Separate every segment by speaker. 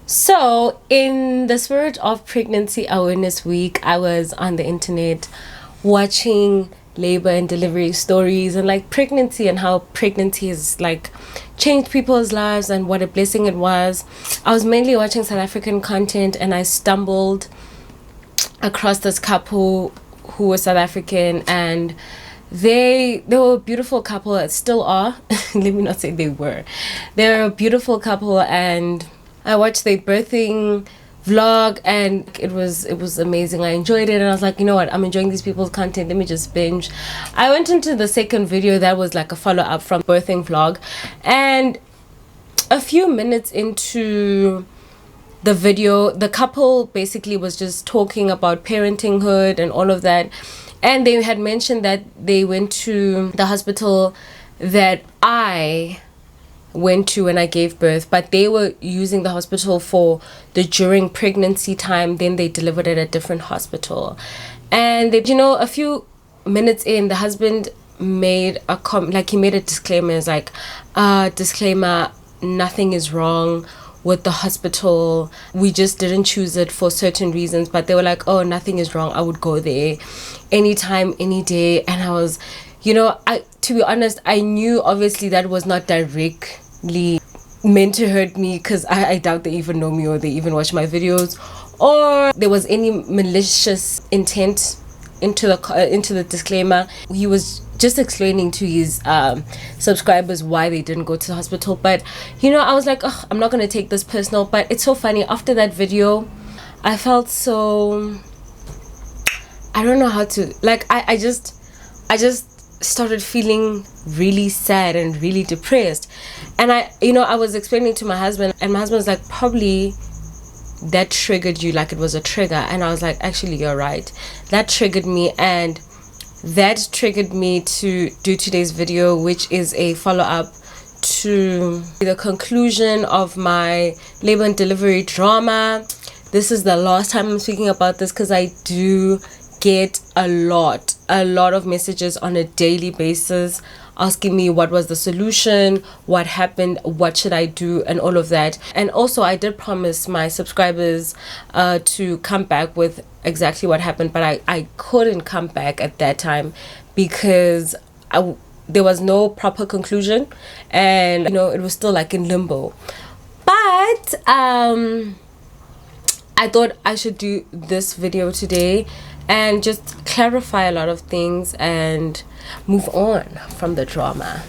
Speaker 1: So, in the spirit of Pregnancy Awareness Week, I was on the internet watching labor and delivery stories and like pregnancy and how pregnancy has like changed people's lives and what a blessing it was. I was mainly watching South African content and I stumbled across this couple who was South African, and they were a beautiful couple, still are. Let me not say they were. They're a beautiful couple, and I watched their birthing vlog and it was amazing. I enjoyed it and I was like, you know what, I'm enjoying these people's content, let me just binge. I went into the second video that was like a follow-up from birthing vlog, and a few minutes into the video, the couple basically was just talking about parentinghood and all of that, and they had mentioned that they went to the hospital that I went to when I gave birth, but they were using the hospital for the during pregnancy time, then they delivered at a different hospital. And they, a few minutes in, the husband made a he made a disclaimer. It's like, disclaimer, nothing is wrong with the hospital, we just didn't choose it for certain reasons. But they were like, oh, nothing is wrong, I would go there anytime, any day. And I was, to be honest, I knew obviously that was not directly meant to hurt me, because I doubt they even know me or they even watch my videos, or there was any malicious intent into the disclaimer. He was just explaining to his subscribers why they didn't go to the hospital. But I was like, oh, I'm not gonna take this personal. But it's so funny, after that video I felt so, I don't know how to, like, I just started feeling really sad and really depressed. And I was explaining to my husband, and my husband was like, probably that triggered you, like it was a trigger. And I was like, actually, you're right, that triggered me, and that triggered me to do today's video, which is a follow-up to the conclusion of my labor and delivery drama. This is the last time I'm speaking about this, because I do get a lot of messages on a daily basis asking me what was the solution, what happened, what should I do, and all of that. And also, I did promise my subscribers to come back with exactly what happened, but I couldn't come back at that time because there was no proper conclusion, and it was still like in limbo. But I thought I should do this video today and just clarify a lot of things and move on from the drama.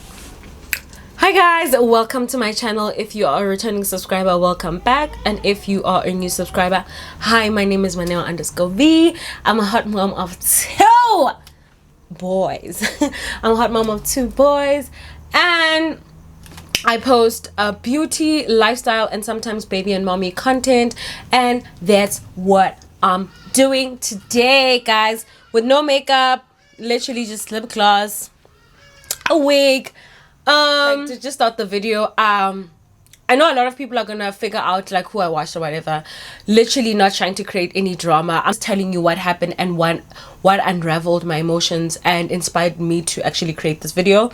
Speaker 1: Hi guys, welcome to my channel. If you are a returning subscriber, welcome back. And if you are a new subscriber, hi, my name is Mmaneo _V. I'm a hot mom of 2 boys. I'm a hot mom of 2 boys, and I post beauty, lifestyle, and sometimes baby and mommy content, and that's what I'm doing today, guys, with no makeup, literally just lip gloss, a wig. To just start the video, I know a lot of people are gonna figure out like who I watched or whatever. Literally not trying to create any drama. I'm just telling you what happened and what unraveled my emotions and inspired me to actually create this video.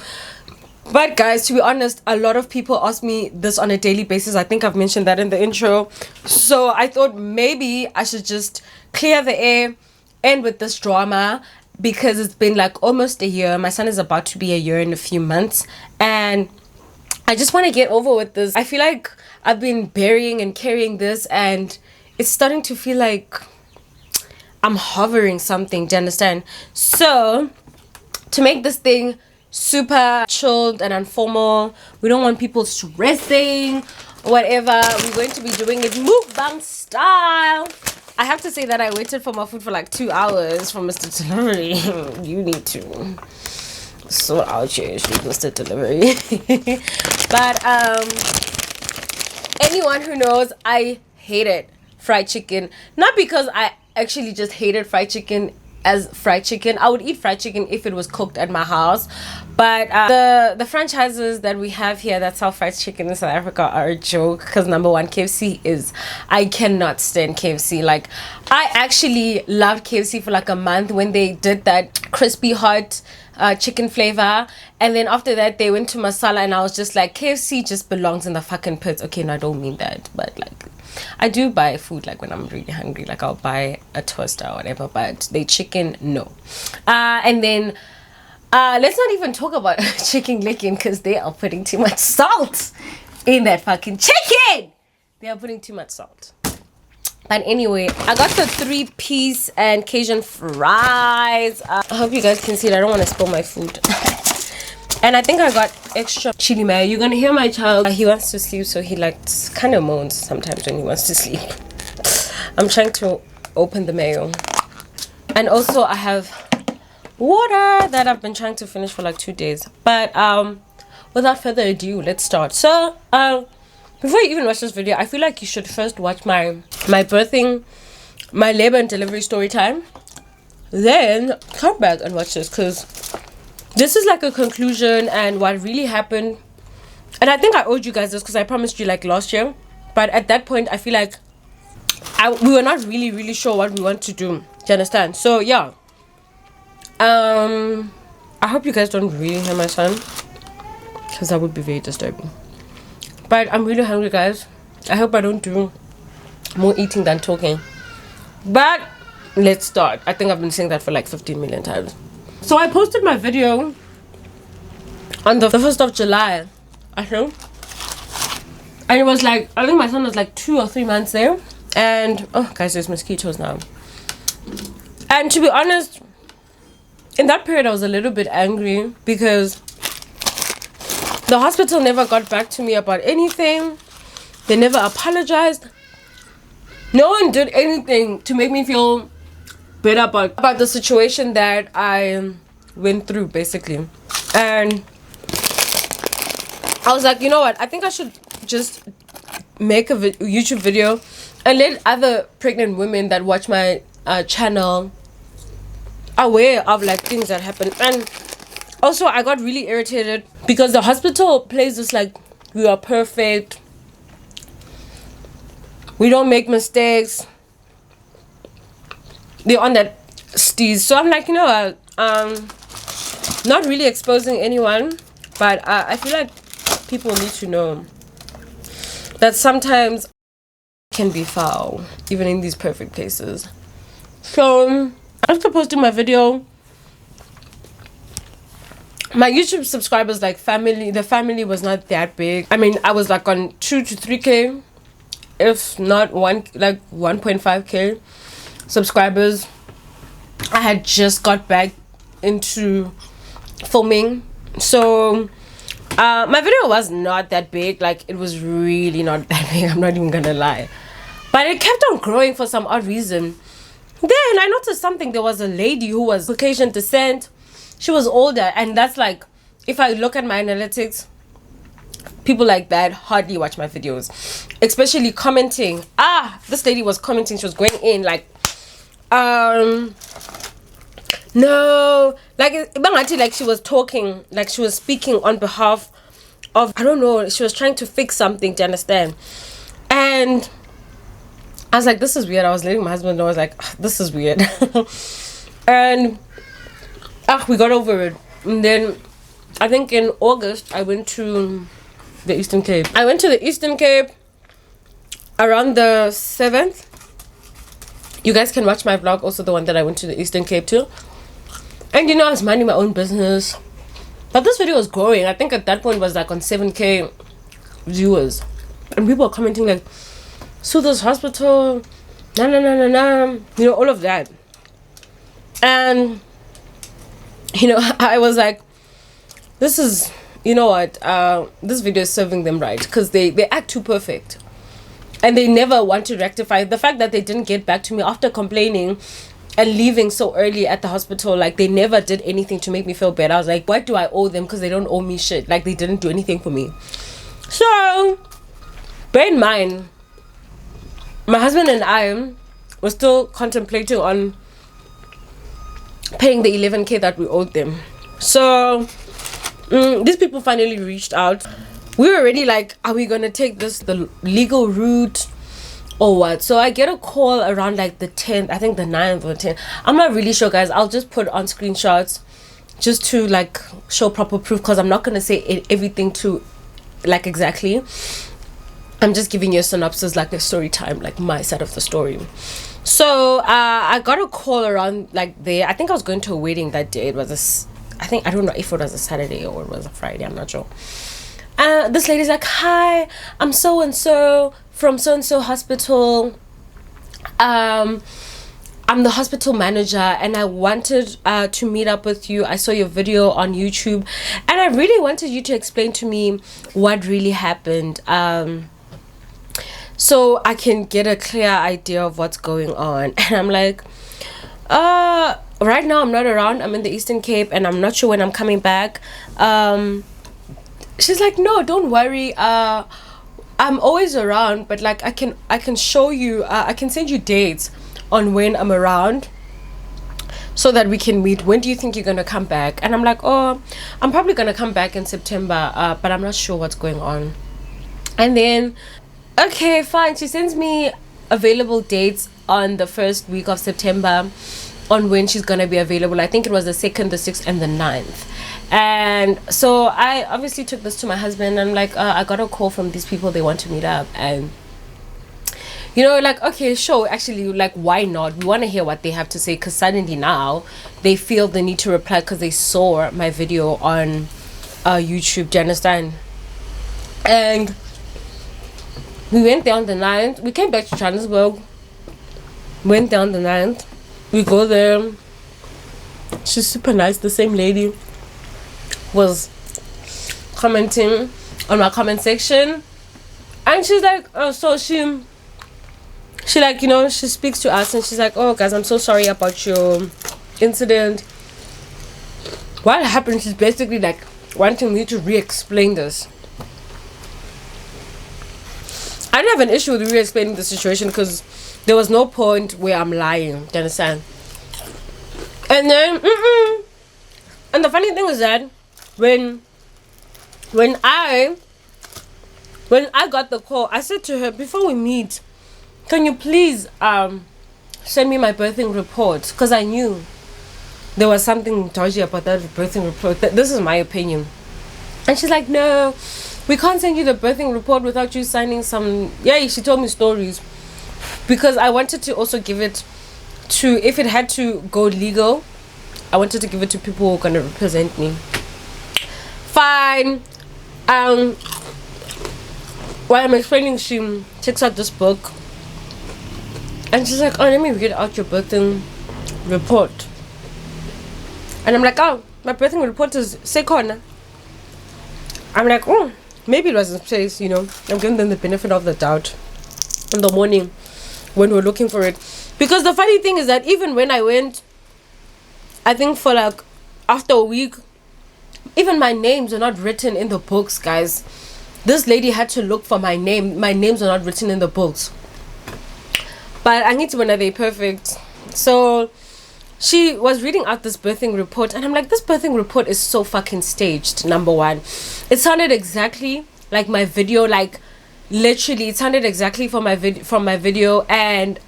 Speaker 1: But guys, to be honest, a lot of people ask me this on a daily basis. I think I've mentioned that in the intro. So I thought maybe I should just clear the air, end with this drama, because it's been like almost a year. My son is about to be a year in a few months, and I just want to get over with this. I feel like I've been burying and carrying this, and it's starting to feel like I'm hovering something. Do you understand? So to make this thing super chilled and informal, we don't want people stressing, whatever, we're going to be doing it mukbang style. I have to say that I waited for my food for like 2 hours from Mr. Delivery. You need to sort out your issues, Mr. Delivery. But anyone who knows, I hated fried chicken. Not because I actually just hated fried chicken as fried chicken. I would eat fried chicken if it was cooked at my house, but the franchises that we have here that sell fried chicken in South Africa are a joke. Because number one, KFC is, I cannot stand KFC. Like, I actually loved KFC for like a month when they did that crispy hot chicken flavor, and then after that they went to masala, and I was just like, KFC just belongs in the fucking pits. Okay, no, I don't mean that, but like, I do buy food like when I'm really hungry, like I'll buy a toaster or whatever, but the chicken, no. And then let's not even talk about chicken licking, because they are putting too much salt in that fucking chicken. They are putting too much salt. But anyway, I got the 3-piece and Cajun fries. I hope you guys can see it. I don't want to spill my food. And I think I got extra chili mayo. You're gonna hear my child. He wants to sleep, so he like kind of moans sometimes when he wants to sleep. I'm trying to open the mayo. And also I have water that I've been trying to finish for like 2 days. But without further ado, let's start. So before you even watch this video, I feel like you should first watch my birthing, my labor and delivery story time, then come back and watch this, because this is like a conclusion and what really happened. And I think I owed you guys this because I promised you like last year, but at that point I feel like we were not really sure what we want to do. Do you understand? So yeah, I hope you guys don't really hear my son, because that would be very disturbing. But I'm really hungry, guys. I hope I don't do more eating than talking. But let's start. I think I've been saying that for like 15 million times. So I posted my video on the 1st of July, I think. And it was like, I think my son was like 2 or 3 months there. And, oh guys, there's mosquitoes now. And to be honest, in that period I was a little bit angry because the hospital never got back to me about anything. They never apologized. No one did anything to make me feel better about the situation that I went through, basically. And I was like, you know what? I think I should just make a YouTube video and let other pregnant women that watch my channel aware of like things that happen. And also, I got really irritated because the hospital plays this like, we are perfect, we don't make mistakes. They're on that steez. So I'm like, you know what, not really exposing anyone, but I feel like people need to know that sometimes can be foul, even in these perfect places. So after posting my video, my YouTube subscribers, like the family was not that big. I mean, I was like on 2 to 3k, if not 1.5k subscribers. I had just got back into filming, so my video was not that big. Like, it was really not that big, I'm not even gonna lie, but it kept on growing for some odd reason. Then I noticed something. There was a lady who was Caucasian descent. She was older, and that's like, if I look at my analytics, people like that hardly watch my videos, especially commenting. This lady was commenting, she was going in like, no, like she was talking, like she was speaking on behalf of, I don't know, she was trying to fix something, do you understand? And I was like, this is weird. I was letting my husband know, I was like, this is weird. And we got over it. And then I think in August I went to the Eastern Cape. I went to the Eastern Cape around the 7th. You guys can watch my vlog, also the one that I went to the Eastern Cape too. And you know, I was minding my own business, but this video was growing. I think at that point it was like on 7k viewers, and people were commenting like, sue this hospital, nah, you know, all of that. And you know, I was like, this is, you know what, this video is serving them right, because they act too perfect and they never want to rectify the fact that they didn't get back to me after complaining and leaving so early at the hospital. Like, they never did anything to make me feel better. I was like, what do I owe them? Because they don't owe me shit. Like, they didn't do anything for me. So bear in mind, my husband and I were still contemplating on paying the 11k that we owed them. So these people finally reached out. We were already like, are we gonna take this the legal route or what? So I get a call around like the 10th, I think the 9th or 10th. I'm not really sure, guys. I'll just put on screenshots just to like show proper proof, because I'm not gonna say everything to like exactly. I'm just giving you a synopsis, like a story time, like my side of the story. So I got a call around like there. I think I was going to a wedding that day. It was I don't know if it was a Saturday or it was a Friday. I'm not sure. This lady's like, "Hi, I'm so and so from so and so hospital. I'm the hospital manager, and I wanted to meet up with you. I saw your video on YouTube, and I really wanted you to explain to me what really happened, so I can get a clear idea of what's going on." And I'm like, right now I'm not around. I'm in the Eastern Cape, and I'm not sure when I'm coming back. She's like, "No, don't worry. I'm always around, but like I can show you. I can send you dates on when I'm around so that we can meet. When do you think you're gonna come back?" And I'm like, "Oh, I'm probably gonna come back in September, but I'm not sure what's going on." And then, okay, fine, she sends me available dates on the first week of September on when she's gonna be available. I think it was the 2nd, the 6th, and the 9th. And so I obviously took this to my husband. I'm like, I got a call from these people, they want to meet up. And you know, like, okay, sure, actually, like, why not? We want to hear what they have to say, because suddenly now they feel the need to reply because they saw my video on YouTube. Do you understand? And we went there on the 9th. We came back to Johannesburg. Went there on the 9th. We go there. She's super nice. The same lady was commenting on my comment section. And she's like, oh, so she like, you know, she speaks to us and she's like, "Oh guys, I'm so sorry about your incident. What happened?" She's basically like wanting me to re-explain this. I didn't have an issue with re-explaining the situation because there was no point where I'm lying. Do you understand? And then and the funny thing is that when I got the call, I said to her, "Before we meet, can you please send me my birthing report?" Because I knew there was something dodgy about that birthing report. This is my opinion. And she's like, "No, we can't send you the birthing report without you signing some..." Yeah, she told me stories. Because I wanted to also give it to, if it had to go legal, I wanted to give it to people who are going to represent me. Fine. While I'm explaining, she takes out this book. And she's like, "Oh, let me read out your birthing report." And I'm like, "Oh, my birthing report is Sekona." I'm like, "Oh, maybe it was in place, you know." I'm giving them the benefit of the doubt in the morning when we're looking for it. Because the funny thing is that even when I went, I think for like after a week, even my names are not written in the books, guys. This lady had to look for my name. My names are not written in the books. But I need to know they perfect. So she was reading out this birthing report and I'm like, this birthing report is so fucking staged. Number one, it sounded exactly like my video, like literally it sounded exactly from my video. And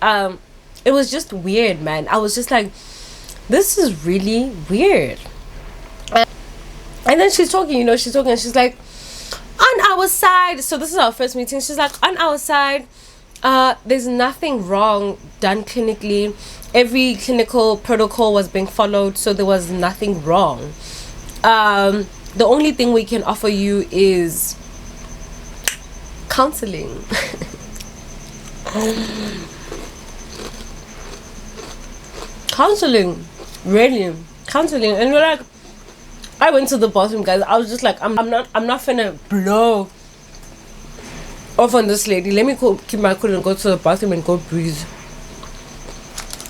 Speaker 1: it was just weird, man. I was just like, this is really weird. And then she's talking, you know, she's like, "On our side," so this is our first meeting, she's like, "On our side, there's nothing wrong done clinically. Every clinical protocol was being followed, so there was nothing wrong. The only thing we can offer you is counseling." Counseling, really, counseling. And we're like, I went to the bathroom, guys. I was just like, I'm not finna blow off on this lady. Let me keep my cool and go to the bathroom and go breathe.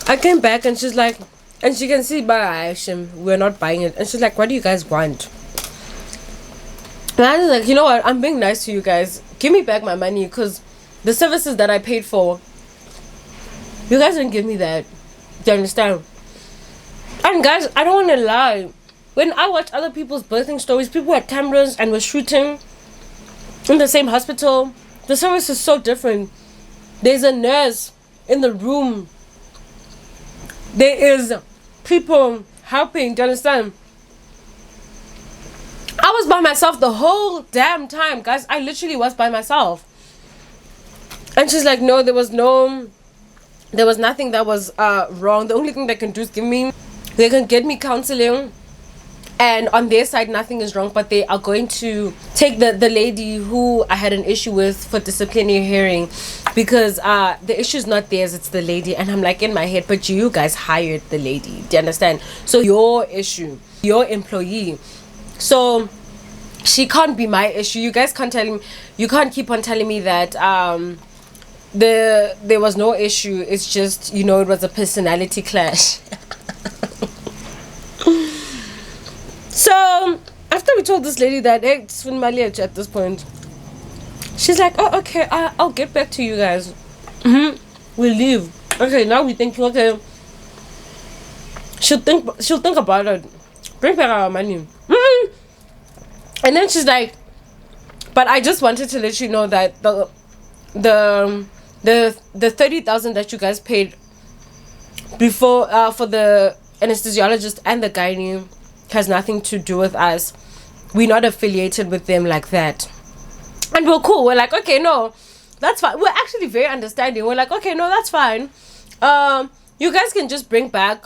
Speaker 1: I came back and she's like, and she can see by our action we're not buying it. And she's like, "What do you guys want?" And I was like, "You know what? I'm being nice to you guys. Give me back my money, because the services that I paid for, you guys didn't give me that. Do you understand?" And guys, I don't want to lie. When I watch other people's birthing stories, people had cameras and were shooting in the same hospital. The service is so different. There's a nurse in the room. There is people helping. Do you understand? I was by myself the whole damn time, guys. I literally was by myself. And she's like, no, there was nothing that was wrong. The only thing they can do is they can get me counseling, and on their side nothing is wrong, but they are going to take the lady who I had an issue with for disciplinary hearing, because the issue is not theirs, it's the lady. And I'm like in my head, but you guys hired the lady, do you understand? So your issue, your employee, so she can't be my issue. You guys can't you can't keep on telling me that there was no issue. It's just, it was a personality clash. So after we told this lady that it's Mmaneo at this point, she's like, oh, okay, I'll get back to you guys. We'll leave. Okay, now we think, okay, she'll think about it, bring back our money. And then she's like, but I just wanted to let you know that the 30,000 that you guys paid before for the anesthesiologist and the gynae has nothing to do with us. We're not affiliated with them like that. And we're cool. We're like, okay, no, that's fine. We're actually very understanding. We're like, okay, no, that's fine. You guys can just bring back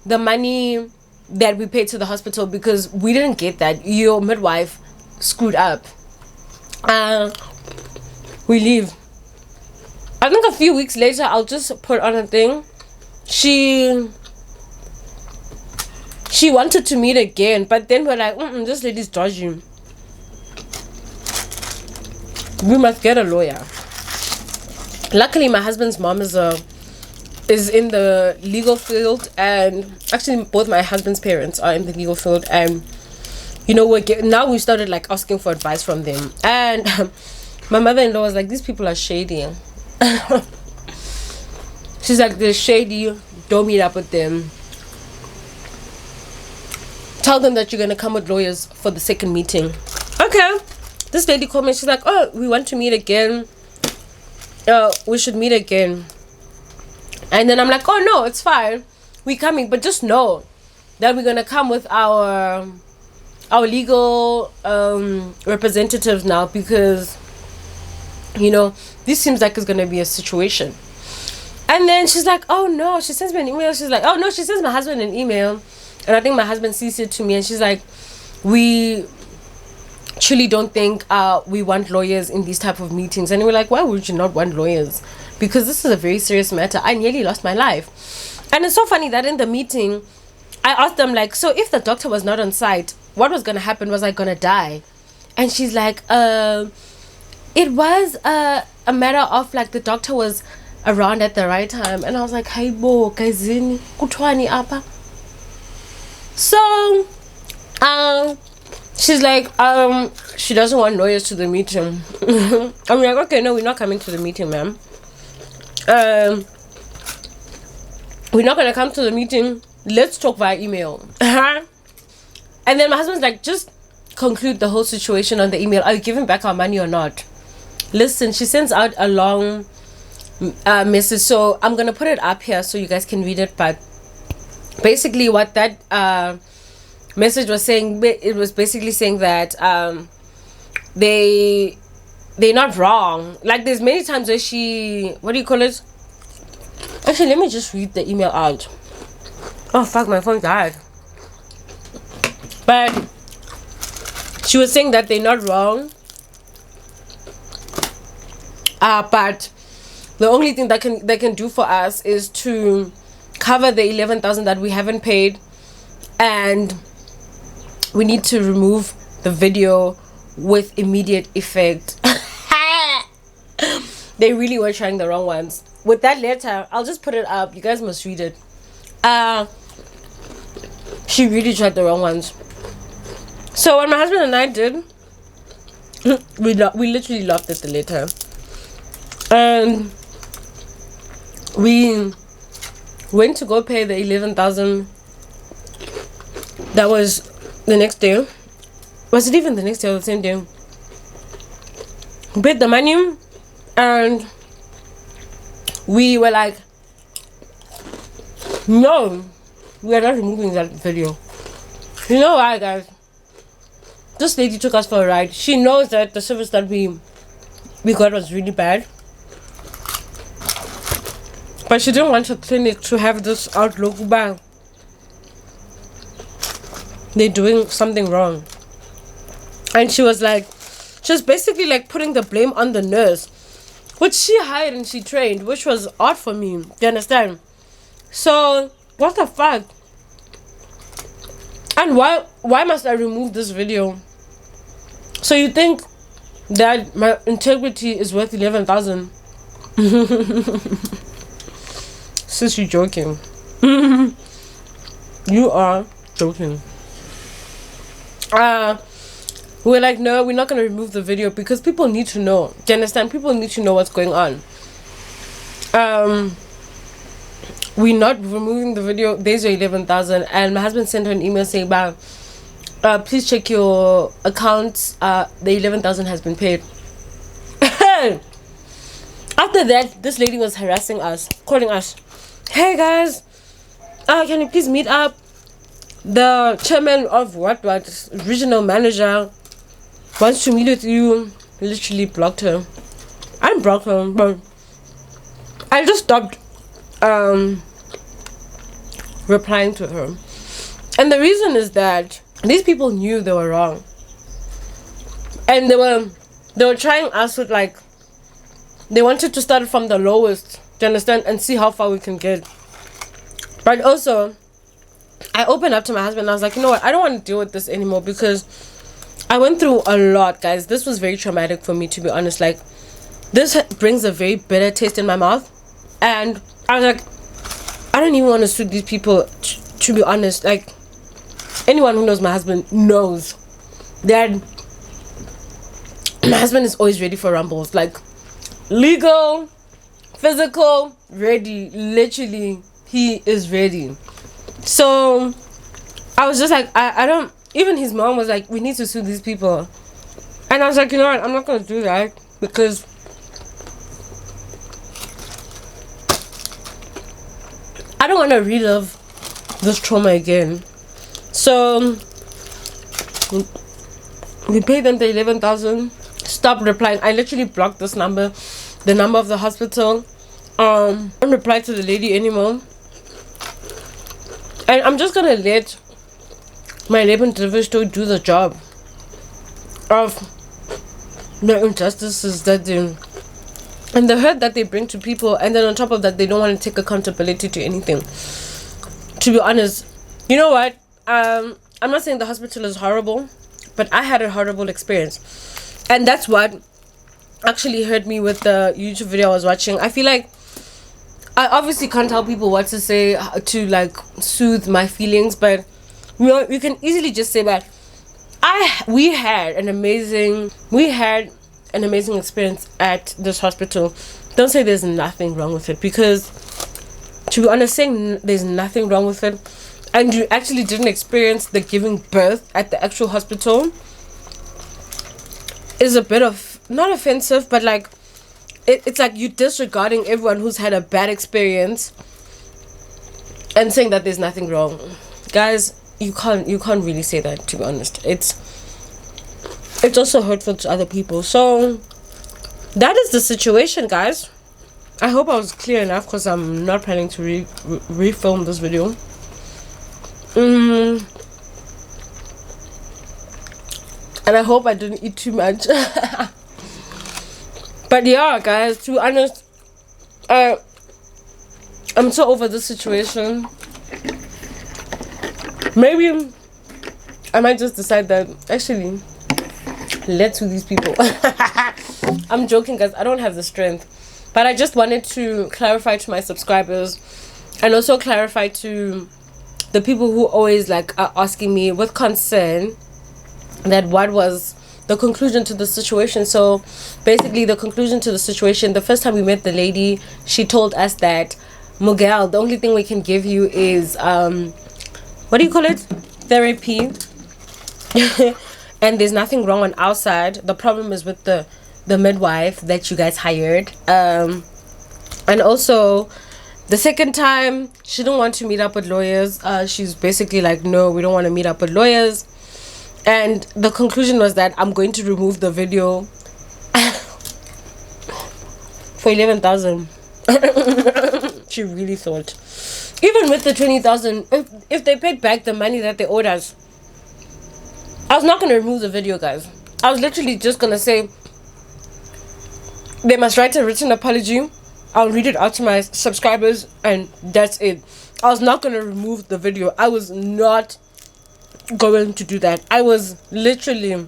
Speaker 1: the money that we paid to the hospital, because we didn't get that. Your midwife screwed up. We leave. I think a few weeks later, I'll just put on a thing. She wanted to meet again, but then we're like, this lady's dodgy. We must get a lawyer. Luckily, my husband's mom is in the legal field, and actually both my husband's parents are in the legal field, and now we started like asking for advice from them. And my mother-in-law was like, these people are shady. She's like, they're shady, don't meet up with them. Tell them that you're gonna come with lawyers for the second meeting. Okay, this lady called me. She's like, oh, we want to meet again. We should meet again. And then I'm like, oh no, it's fine, we're coming, but just know that we're gonna come with our legal representatives now, because this seems like it's gonna be a situation. And then she's like, oh no, she sends me an email. She's like, oh no, she sends my husband an email, and I think my husband sees it to me, and she's like, we truly don't think we want lawyers in these type of meetings. And we're like, why would you not want lawyers? Because this is a very serious matter. I nearly lost my life. And it's so funny that in the meeting, I asked them, like, so if the doctor was not on site, what was gonna happen? Was I gonna die? And she's like, it was a matter of like the doctor was around at the right time. And I was like, hey bo kazini kutwani apa. So she's like, she doesn't want lawyers to the meeting. I'm like, okay, no, we're not coming to the meeting, ma'am. We're not gonna come to the meeting. Let's talk via email. And then my husband's like, just conclude the whole situation on the email. Are you giving back our money or not? Listen, she sends out a long message, so I'm gonna put it up here so you guys can read it. But basically what that message was saying, it was basically saying that they're not wrong. Like, there's many times where she, what do you call it? Actually, let me just read the email out. Oh fuck, my phone died. But she was saying that they're not wrong, but the only thing that they can do for us is to cover the 11,000 that we haven't paid, and we need to remove the video with immediate effect. They really were trying the wrong ones. With that letter, I'll just put it up, you guys must read it. She really tried the wrong ones. So what my husband and I did, we literally laughed at the letter, and we went to go pay the 11,000. That was the next day. Was it even the next day or the same day? We paid the money, and we were like, no, we are not removing that video. You know why, guys? This lady took us for a ride. She knows that the service that we got was really bad. But she didn't want her clinic to have this outlook bang. They're doing something wrong. And she was basically like putting the blame on the nurse, which she hired and she trained, which was odd for me. You understand? So what the fuck? And why must I remove this video? So you think that my integrity is worth 11,000? Sis, you joking? You are joking. We're like, no, we're not gonna remove the video because people need to know. Do you understand? People need to know what's going on. We're not removing the video. There's your 11,000, and my husband sent her an email saying, "Bah, please check your accounts. The 11,000 has been paid." After that, this lady was harassing us, calling us, "Hey guys, can you please meet up? The chairman of what regional manager wants to meet with you." Literally blocked her. I blocked her, but I just stopped replying to her. And the reason is that these people knew they were wrong, and they were trying us with like, they wanted to start from the lowest, do you understand, and see how far we can get. But also, I opened up to my husband and I was like, you know what, I don't want to deal with this anymore because I went through a lot, guys. This was very traumatic for me, to be honest. Like, this brings a very bitter taste in my mouth. And I was like, I don't even want to sue these people, to be honest. Like, anyone who knows my husband knows that my husband is always ready for rumbles. Like, legal, physical, ready. Literally, he is ready. So I was just like, I don't, even his mom was like, we need to sue these people. And I was like, you know what, I'm not going to do that because I don't want to relive this trauma again. So we paid them the 11,000. Stop replying. I literally blocked this number, the number of the hospital. I don't reply to the lady anymore. And I'm just gonna let my labor and delivery store do the job of the injustices that they, and the hurt that they bring to people, and then on top of that, they don't want to take accountability to anything. To be honest, you know what? I'm not saying the hospital is horrible, but I had a horrible experience, and that's what actually hurt me with the YouTube video I was watching. I feel like I obviously can't tell people what to say to like soothe my feelings, but you know, you can easily just say that we had an amazing experience at this hospital. Don't say there's nothing wrong with it, because to be honest, saying there's nothing wrong with it and you actually didn't experience the giving birth at the actual hospital is a bit of, not offensive, but like it's like you disregarding everyone who's had a bad experience and saying that there's nothing wrong. Guys, you can't really say that, to be honest. It's also hurtful to other people. So that is the situation, guys. I hope I was clear enough, because I'm not planning to refilm this video. And I hope I didn't eat too much. But yeah, guys, to be honest, I'm so over this situation. Maybe I might just decide that actually, let's sue these people. I'm joking, guys. I don't have the strength, but I just wanted to clarify to my subscribers, and also clarify to the people who always like are asking me with concern that what was the conclusion to the situation. So basically, the conclusion to the situation, the first time we met the lady, she told us that, Miguel, the only thing we can give you is what do you call it, therapy. And there's nothing wrong on our side. The problem is with the midwife that you guys hired. And also the second time, she didn't want to meet up with lawyers. She's basically like, no, we don't want to meet up with lawyers. And the conclusion was that I'm going to remove the video for 11,000. She really thought. Even with the 20,000, if they paid back the money that they owed us, I was not going to remove the video, guys. I was literally just going to say, they must write a written apology. I'll read it out to my subscribers, and that's it. I was not going to remove the video. I was not going to do that. I was literally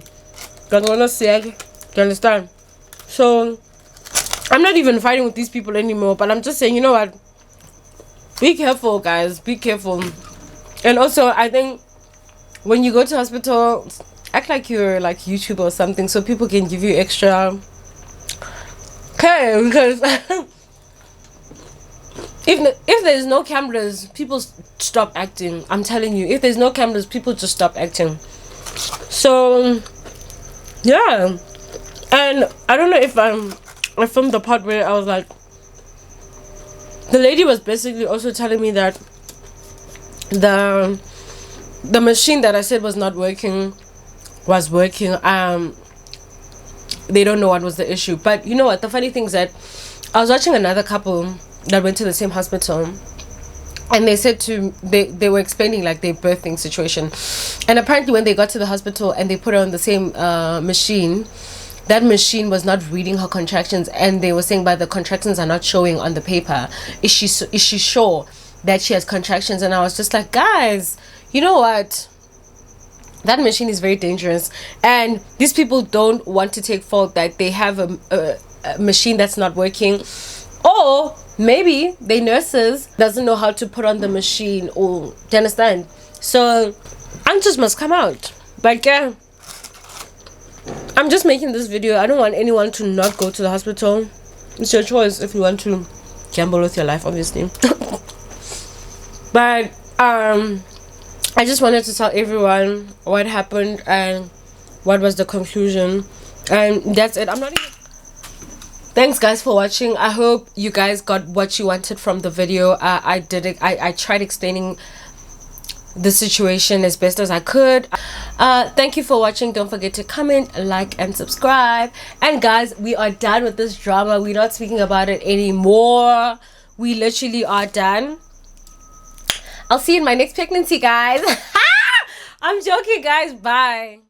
Speaker 1: gonna say, you understand? So I'm not even fighting with these people anymore, but I'm just saying, you know what, be careful, guys, be careful. And also, I think when you go to hospital, act like you're like YouTube or something, so people can give you extra care. Because if there's no cameras, people stop acting. I'm telling you, if there's no cameras, people just stop acting. So yeah. And I don't know if I filmed the part where I was like, the lady was basically also telling me that the machine that I said was not working was working. They don't know what was the issue. But you know what, the funny thing is that I was watching another couple that went to the same hospital, and they said they were explaining like their birthing situation, and apparently when they got to the hospital and they put her on the same machine, that machine was not reading her contractions, and they were saying, but the contractions are not showing on the paper. Is she sure that she has contractions? And I was just like, guys, you know what, that machine is very dangerous, and these people don't want to take fault that they have a machine that's not working, or maybe they nurses doesn't know how to put on the machine, or do you understand? So answers must come out. But yeah, I'm just making this video. I don't want anyone to not go to the hospital. It's your choice if you want to gamble with your life, obviously. But I just wanted to tell everyone what happened and what was the conclusion, and that's it. I'm not even... Thanks guys for watching. I hope you guys got what you wanted from the video. I did it. I tried explaining the situation as best as I could. Thank you for watching. Don't forget to comment, like, and subscribe. And guys, we are done with this drama. We're not speaking about it anymore. We literally are done. I'll see you in my next pregnancy, guys. I'm joking, guys. Bye.